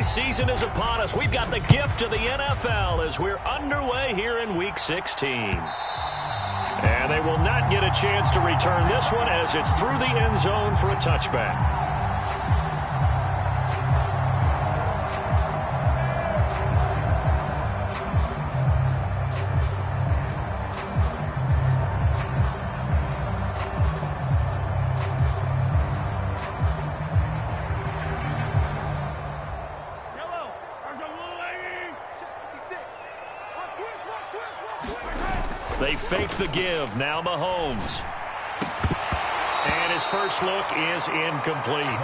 season is upon us. We've got the gift of the NFL as we're underway here in Week 16. And they will not get a chance to return this one as it's through the end zone for a touchback. They fake the give. Now Mahomes. And his first look is incomplete.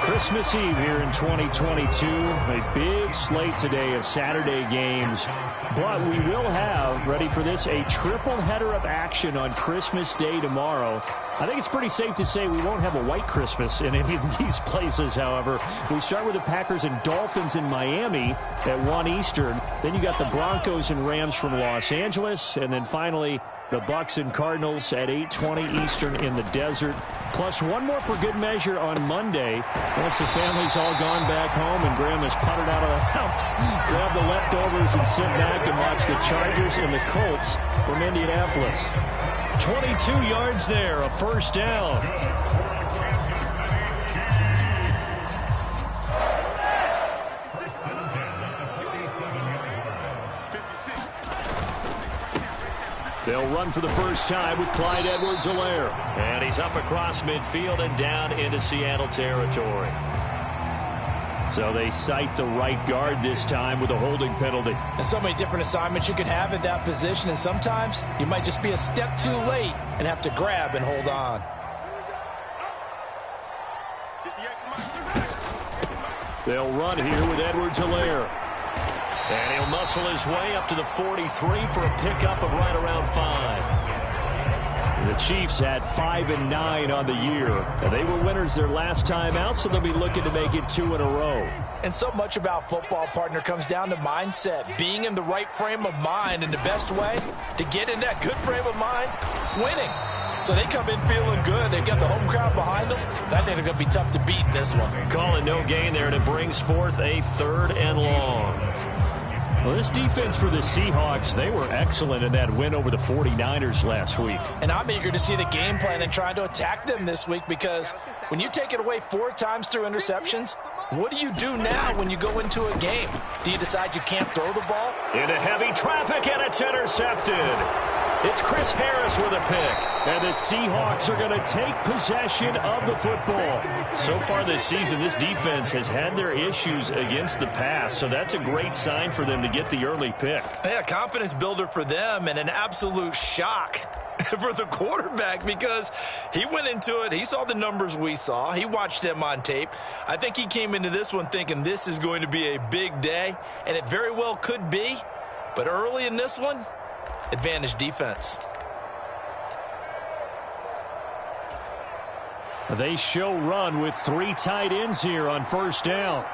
Christmas Eve here in 2022. A big slate today of Saturday games. But we will have, ready for this, a triple header of action on Christmas Day tomorrow. I think it's pretty safe to say we won't have a white Christmas in any of these places, however. We start with the Packers and Dolphins in Miami at 1 Eastern. Then you got the Broncos and Rams from Los Angeles. And then finally, the Bucs and Cardinals at 8:20 Eastern in the desert. Plus one more for good measure on Monday. Once the family's all gone back home and Graham has puttered out of the house, grab the leftovers and sit back and watch the Chargers and the Colts from Indianapolis. 22 yards there, a first down. They'll run for the first time with Clyde Edwards-Helaire. And he's up across midfield and down into Seattle territory. So they cite the right guard this time with a holding penalty. And so many different assignments you could have at that position, and sometimes you might just be a step too late and have to grab and hold on. They'll run here with Edwards-Helaire. And he'll muscle his way up to the 43 for a pickup of right around 5. The Chiefs had 5 and 9 on the year. They were winners their last time out, so they'll be looking to make it 2 in a row. And so much about football, partner, comes down to mindset. Being in the right frame of mind, and the best way to get in that good frame of mind, winning. So they come in feeling good. They've got the home crowd behind them. I think they're going to be tough to beat in this one. Calling no gain there, and it brings forth a 3rd and long. Well, this defense for the Seahawks, they were excellent in that win over the 49ers last week. And I'm eager to see the game plan and trying to attack them this week, because when you take it away 4 times through interceptions, what do you do now when you go into a game? Do you decide you can't throw the ball? Into heavy traffic, and it's intercepted. It's Chris Harris with a pick. And the Seahawks are going to take possession of the football. So far this season, this defense has had their issues against the pass, so that's a great sign for them to get the early pick. Yeah, confidence builder for them, and an absolute shock for the quarterback, because he went into it. He saw the numbers we saw. He watched them on tape. I think he came into this one thinking this is going to be a big day, and it very well could be. But early in this one, advantage defense. They show run with 3 tight ends here on first down.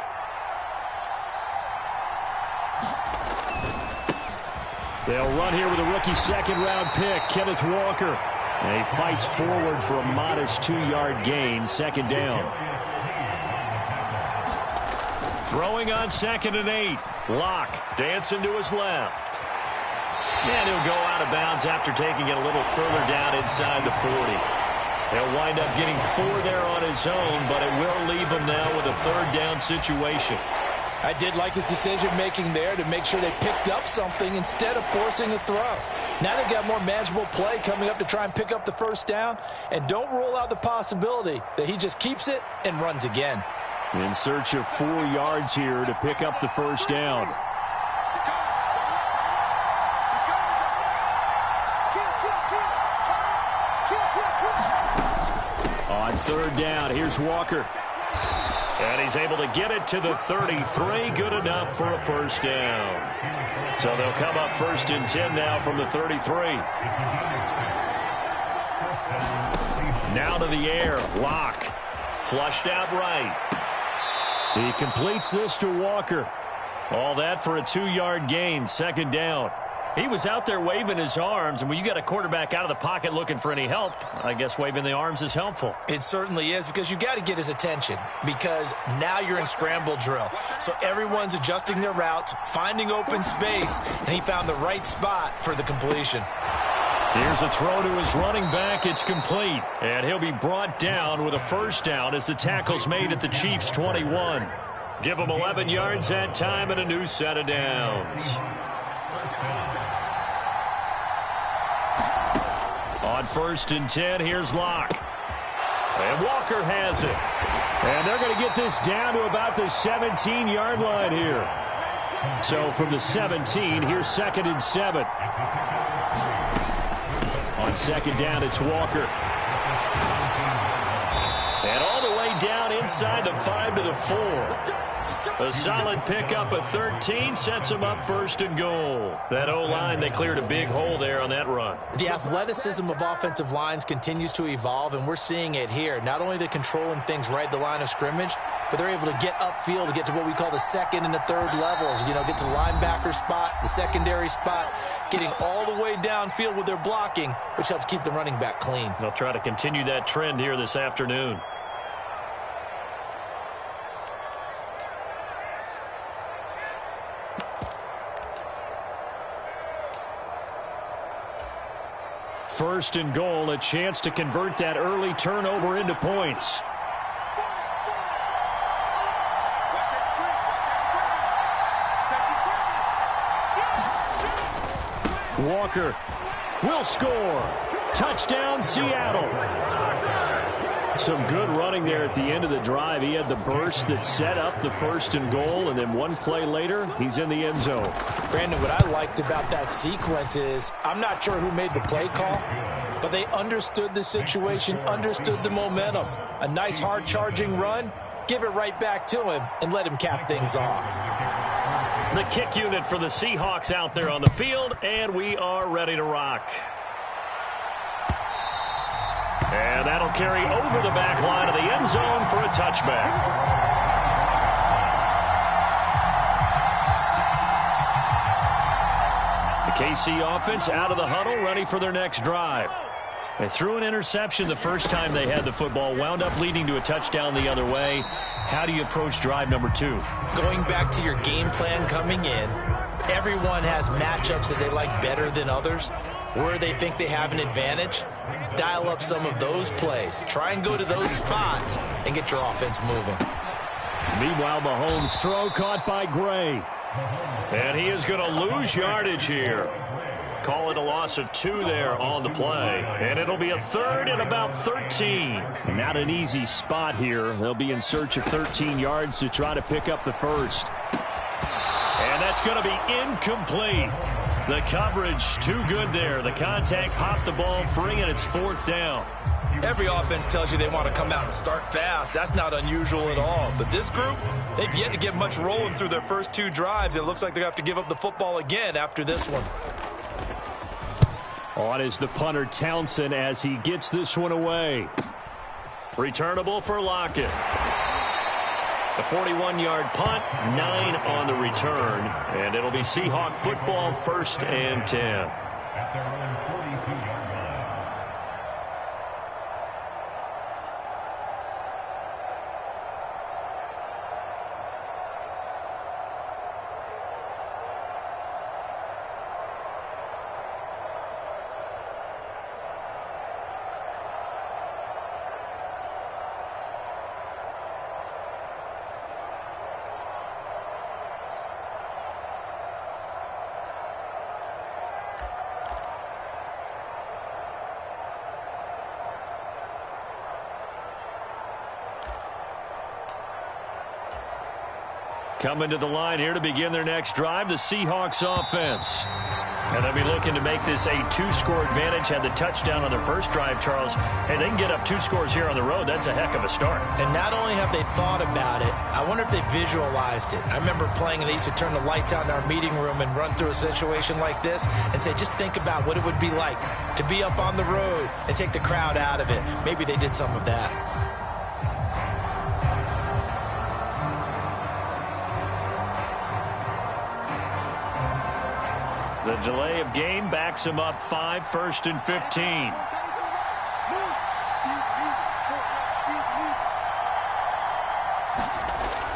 They'll run here with a rookie second-round pick, Kenneth Walker. And he fights forward for a modest 2-yard gain, second down. Throwing on 2nd and 8. Locke dancing to his left. And he'll go out of bounds after taking it a little further down inside the 40. He'll wind up getting 4 there on his own, but it will leave him now with a 3rd down situation. I did like his decision-making there to make sure they picked up something instead of forcing a throw. Now they got more manageable play coming up to try and pick up the first down, and don't rule out the possibility that he just keeps it and runs again. In search of 4 yards here to pick up the first down. On 3rd down, here's Walker. And he's able to get it to the 33. Good enough for a first down. So they'll come up 1st and 10 now from the 33. Now to the air. Locke. Flushed out right. He completes this to Walker. All that for a 2-yard gain. Second down. He was out there waving his arms, and when you got a quarterback out of the pocket looking for any help, I guess waving the arms is helpful. It certainly is, because you got to get his attention, because now you're in scramble drill. So everyone's adjusting their routes, finding open space, and he found the right spot for the completion. Here's a throw to his running back. It's complete, and he'll be brought down with a first down as the tackle's made at the Chiefs' 21. Give him 11 yards that time and a new set of downs. On 1st and 10, here's Locke. And Walker has it. And they're going to get this down to about the 17-yard line here. So from the 17, here's 2nd and 7. On 2nd down, it's Walker. And all the way down inside the 5 to the 4. A solid pickup of 13 sets him up 1st and goal. That O-line, they cleared a big hole there on that run. The athleticism of offensive lines continues to evolve, and we're seeing it here. Not only the controlling things right at the line of scrimmage, but they're able to get upfield to get to what we call the 2nd and the 3rd levels. You know, get to the linebacker spot, the secondary spot, getting all the way downfield with their blocking, which helps keep the running back clean. They'll try to continue that trend here this afternoon. First and goal, a chance to convert that early turnover into points. Walker will score. Touchdown, Seattle. Some good running there at the end of the drive. He had the burst that set up the 1st and goal, and then one play later, he's in the end zone. Brandon, what I liked about that sequence is, I'm not sure who made the play call, but they understood the situation, understood the momentum. A nice hard-charging run, give it right back to him, and let him cap things off. The kick unit for the Seahawks out there on the field, and we are ready to rock. And that'll carry over the back line of the end zone for a touchback. The KC offense out of the huddle, ready for their next drive. They threw an interception the first time they had the football, wound up leading to a touchdown the other way. How do you approach drive number 2? Going back to your game plan coming in, everyone has matchups that they like better than others. Where they think they have an advantage, dial up some of those plays. Try and go to those spots and get your offense moving. Meanwhile, Mahomes' throw caught by Gray. And he is going to lose yardage here. Call it a loss of 2 there on the play. And it'll be a 3rd and about 13. Not an easy spot here. They'll be in search of 13 yards to try to pick up the first. And that's going to be incomplete. The coverage too good there. The contact popped the ball free, and it's 4th down. Every offense tells you they want to come out and start fast. That's not unusual at all. But this group, they've yet to get much rolling through their first 2 drives. It looks like they're going to have to give up the football again after this one. On is the punter Townsend as he gets this one away. Returnable for Lockett. The 41-yard punt, 9 on the return, and it'll be Seahawk football 1st and 10. Coming to the line here to begin their next drive, the Seahawks offense. And they'll be looking to make this a 2-score advantage. Had the touchdown on their first drive, Charles. Hey, they can get up 2 scores here on the road. That's a heck of a start. And not only have they thought about it, I wonder if they visualized it. I remember playing, and they used to turn the lights out in our meeting room and run through a situation like this and say, just think about what it would be like to be up on the road and take the crowd out of it. Maybe they did some of that. The delay of game backs him up 5, 1st and 15.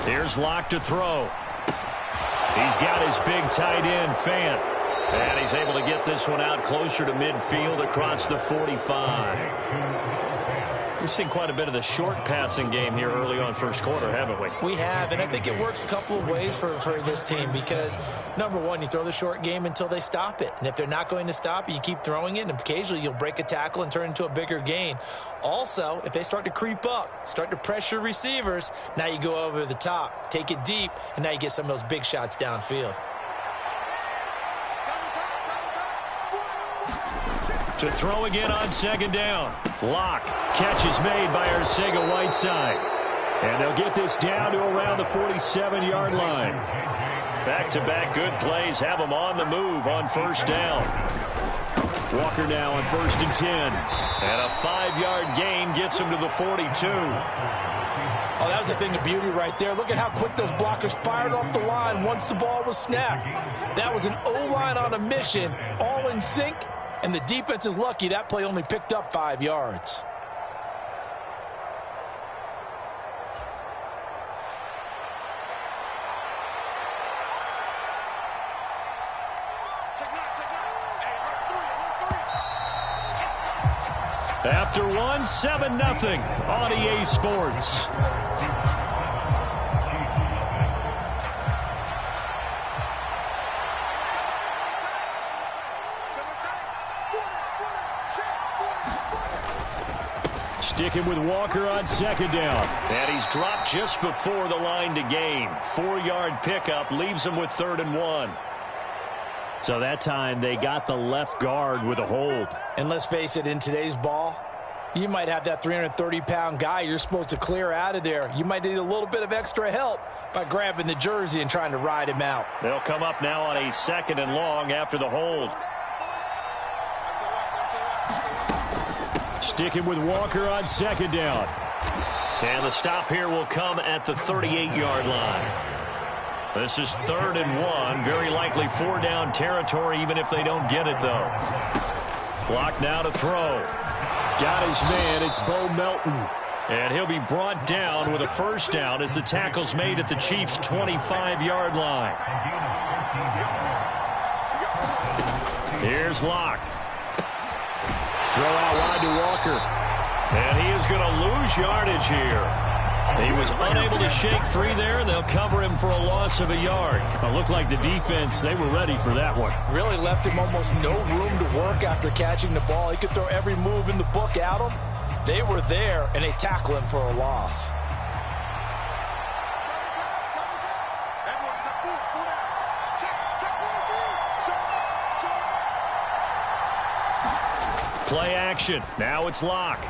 Here's Locke to throw. He's got his big tight end, Fant. And he's able to get this one out closer to midfield across the 45. We've seen quite a bit of the short passing game here early on first quarter, haven't we? We have, and I think it works a couple of ways for this team because, number one, you throw the short game until they stop it. And if they're not going to stop it, you keep throwing it, and occasionally you'll break a tackle and turn it into a bigger gain. Also, if they start to creep up, start to pressure receivers, now you go over the top, take it deep, and now you get some of those big shots downfield. To throw again on 2nd down. Locke. Catch is made by Arcega-Whiteside. And they'll get this down to around the 47-yard line. Back-to-back good plays have them on the move on 1st down. Walker now on 1st and 10. And a 5-yard gain gets him to the 42. Oh, that was a thing of beauty right there. Look at how quick those blockers fired off the line once the ball was snapped. That was an O-line on a mission, all in sync. And the defense is lucky that play only picked up 5 yards. After one, 7-0 on EA Sports. Sticking with Walker on 2nd down. And he's dropped just before the line to gain. 4-yard pickup leaves him with 3rd and 1. So that time they got the left guard with a hold. And let's face it, in today's ball, you might have that 330-pound guy you're supposed to clear out of there. You might need a little bit of extra help by grabbing the jersey and trying to ride him out. They'll come up now on a 2nd and long after the hold. Sticking with Walker on 2nd down. And the stop here will come at the 38-yard line. This is 3rd and 1. Very likely 4 down territory, even if they don't get it, though. Block now to throw. Got his man. It's Bo Melton. And he'll be brought down with a 1st down as the tackle's made at the Chiefs' 25-yard line. Here's Locke. Throw out wide to Walker. And he is going to lose yardage here. He was unable to shake free there. They'll cover him for a loss of a yard. It looked like the defense, they were ready for that one. Really left him almost no room to work after catching the ball. He could throw every move in the book at him. They were there, and they tackle him for a loss. Play action. Now it's Locke.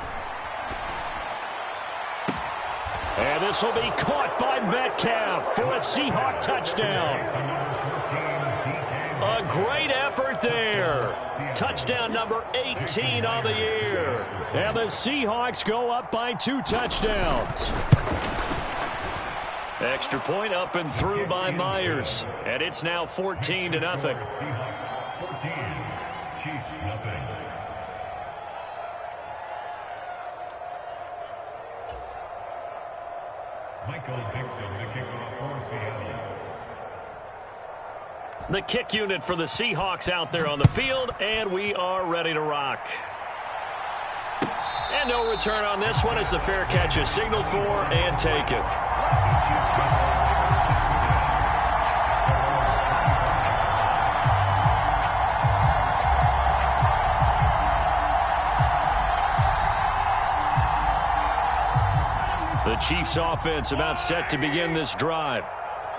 And this will be caught by Metcalf for a Seahawk touchdown. A great effort there. Touchdown number 18 on the year. And the Seahawks go up by 2 touchdowns. Extra point up and through by Myers. And it's now 14-0. The kick unit for the Seahawks out there on the field, and we are ready to rock. And no return on this one as the fair catch is signaled for and taken. The Chiefs offense about set to begin this drive.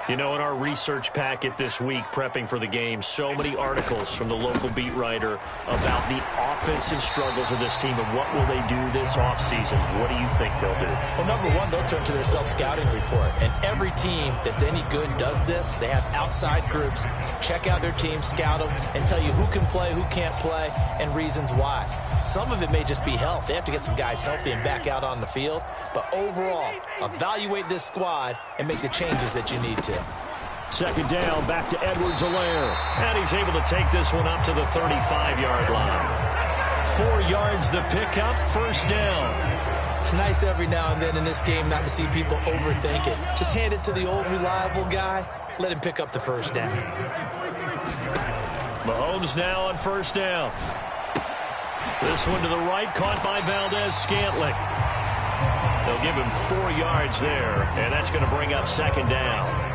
You know, in our research packet this week, prepping for the game, so many articles from the local beat writer about the offensive struggles of this team and what will they do this offseason. What do you think they'll do? Well, number one, they'll turn to their self-scouting report. And every team that's any good does this. They have outside groups. Check out their team, scout them, and tell you who can play, who can't play, and reasons why. Some of it may just be health. They have to get some guys healthy and back out on the field. But overall, evaluate this squad and make the changes that you need to. Second down, back to Edwards-Helaire. And he's able to take this one up to the 35-yard line. 4 yards the pickup, first down. It's nice every now and then in this game not to see people overthink it. Just hand it to the old reliable guy. Let him pick up the first down. Mahomes now on first down. This one to the right, caught by Valdez-Scantling. They'll give him 4 yards there, and that's going to bring up second down.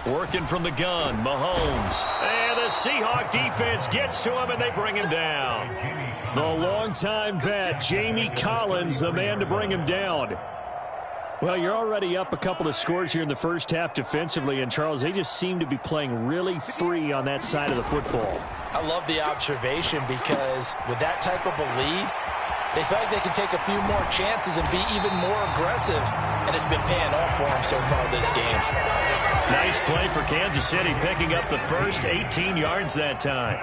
Working from the gun, Mahomes. And the Seahawk defense gets to him, and they bring him down. The longtime vet, Jamie Collins, the man to bring him down. Well, you're already up a couple of scores here in the first half defensively, and Charles, they just seem to be playing really free on that side of the football. I love the observation because with that type of a lead, they feel like they can take a few more chances and be even more aggressive, and it's been paying off for them so far this game. Nice play for Kansas City, picking up the first 18 yards that time.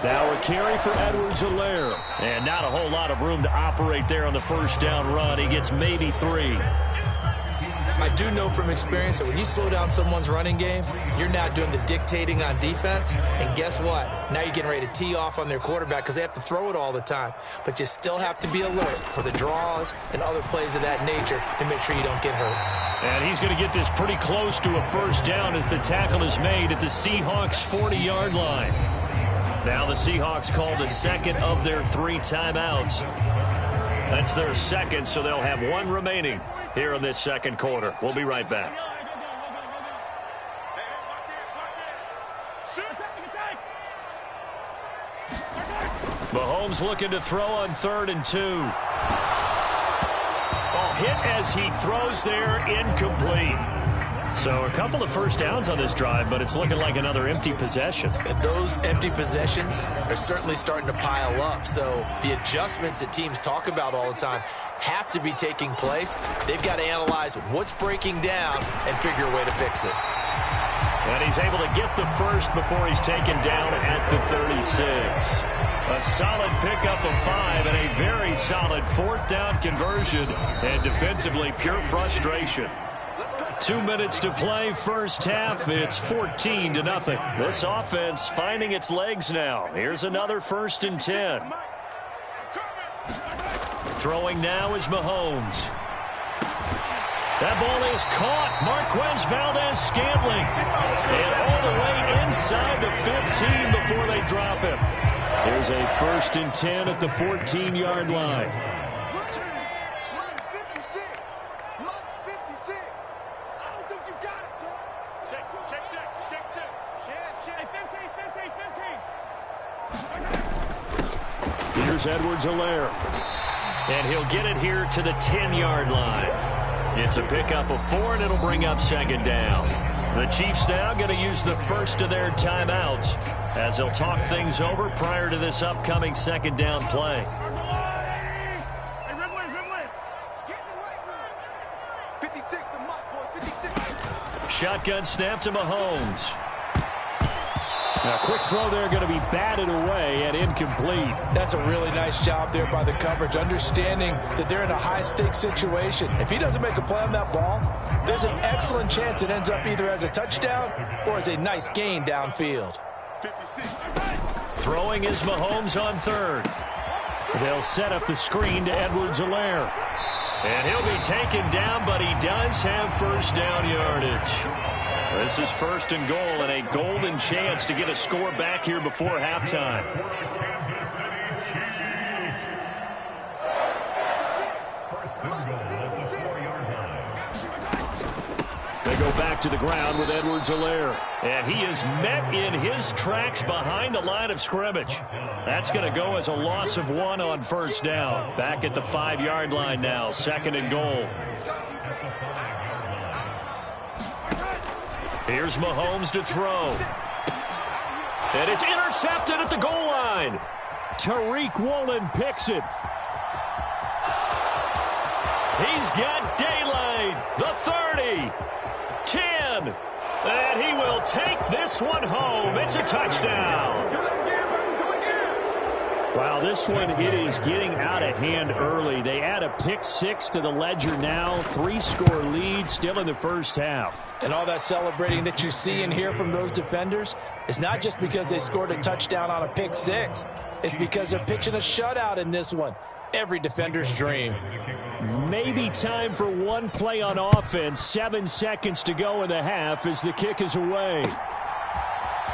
Now a carry for Edwards-Helaire. And not a whole lot of room to operate there on the first down run. He gets maybe 3. I do know from experience that when you slow down someone's running game, you're not doing the dictating on defense. And guess what? Now you're getting ready to tee off on their quarterback because they have to throw it all the time. But you still have to be alert for the draws and other plays of that nature and make sure you don't get hurt. And he's going to get this pretty close to a first down as the tackle is made at the Seahawks' 40-yard line. Now the Seahawks call the second of their 3 timeouts. That's their second, so they'll have 1 remaining here in this second quarter. We'll be right back. Mahomes looking to throw on 3rd and 2. Oh, hit as he throws there, incomplete. So a couple of first downs on this drive, but it's looking like another empty possession. And those empty possessions are certainly starting to pile up. So the adjustments that teams talk about all the time have to be taking place. They've got to analyze what's breaking down and figure a way to fix it. And he's able to get the first before he's taken down at the 36. A solid pickup of 5 and a very solid 4th down conversion. And defensively, pure frustration. 2 minutes to play, first half. It's 14-0. This offense finding its legs now. Here's another 1st and 10. Throwing now is Mahomes. That ball is caught. Marquez Valdez-Scantling. And all the way inside the 15 before they drop him. Here's a 1st and 10 at the 14-yard line. Here's Edwards-Helaire. And he'll get it here to the 10-yard line. It's a pickup of 4, and it'll bring up second down. The Chiefs now going to use the first of their timeouts as they'll talk things over prior to this upcoming second down play. Shotgun snap to Mahomes. Now, quick throw there going to be batted away and incomplete. That's a really nice job there by the coverage, understanding that they're in a high-stakes situation. If he doesn't make a play on that ball, there's an excellent chance it ends up either as a touchdown or as a nice gain downfield. Throwing is Mahomes on 3rd. They'll set up the screen to Edwards-Helaire. And he'll be taken down, but he does have first down yardage. This is 1st and goal and a golden chance to get a score back here before halftime. They go back to the ground with Edwards-Helaire. And he is met in his tracks behind the line of scrimmage. That's going to go as a loss of 1 on first down. Back at the 5-yard line now, 2nd and goal. Here's Mahomes to throw. And it's intercepted at the goal line. Tariq Woolen picks it. He's got daylight. the 30, 10, and he will take this one home. It's a touchdown. Wow, this one, it is getting out of hand early. They add a pick 6 to the ledger now. 3-score lead still in the first half. And all that celebrating that you see and hear from those defenders is not just because they scored a touchdown on a pick 6. It's because they're pitching a shutout in this one. Every defender's dream. Maybe time for one play on offense. 7 seconds to go in the half as the kick is away.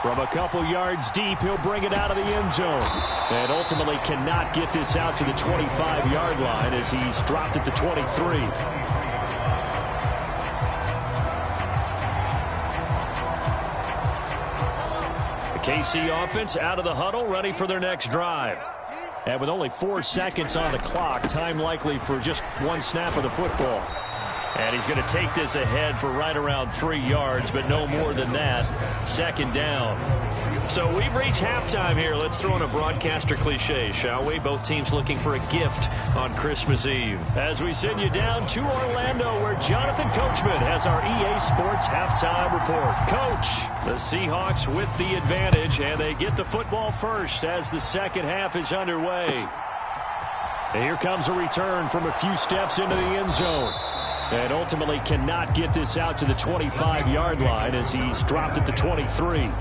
From a couple yards deep, he'll bring it out of the end zone. And ultimately cannot get this out to the 25-yard line as he's dropped at the 23. The KC offense out of the huddle, ready for their next drive. And with only 4 seconds on the clock, time likely for just one snap of the football. And he's going to take this ahead for right around 3 yards, but no more than that. Second down. So we've reached halftime here. Let's throw in a broadcaster cliche, shall we? Both teams looking for a gift on Christmas Eve. As we send you down to Orlando, where Jonathan Coachman has our EA Sports halftime report. Coach, the Seahawks with the advantage, and they get the football first as the second half is underway. And here comes a return from a few steps into the end zone. And ultimately cannot get this out to the 25-yard line as he's dropped at the 23.